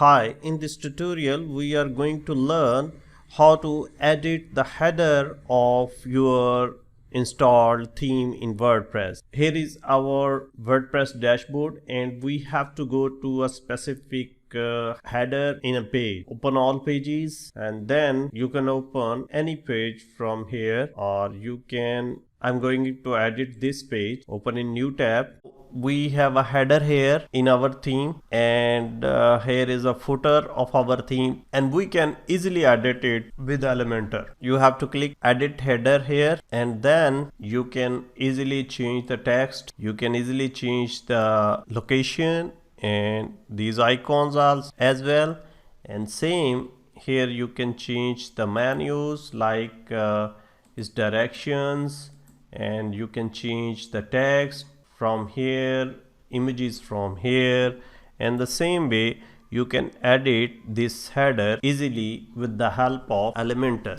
Hi, in this tutorial we are going to learn how to edit the header of your installed theme in WordPress. Here is our WordPress dashboard and we have to go to a specific header in a page. Open all pages and then you can open any page from here, or you can, I'm going to edit this page. Open in new tab. We have a header here in our theme, and here is a footer of our theme, and we can easily edit it with Elementor. You have to click edit header here, and then you can easily change the text, you can easily change the location and these icons as well. And same here, you can change the menus like its directions, and you can change the text from here, images from here, and the same way you can edit this header easily with the help of Elementor.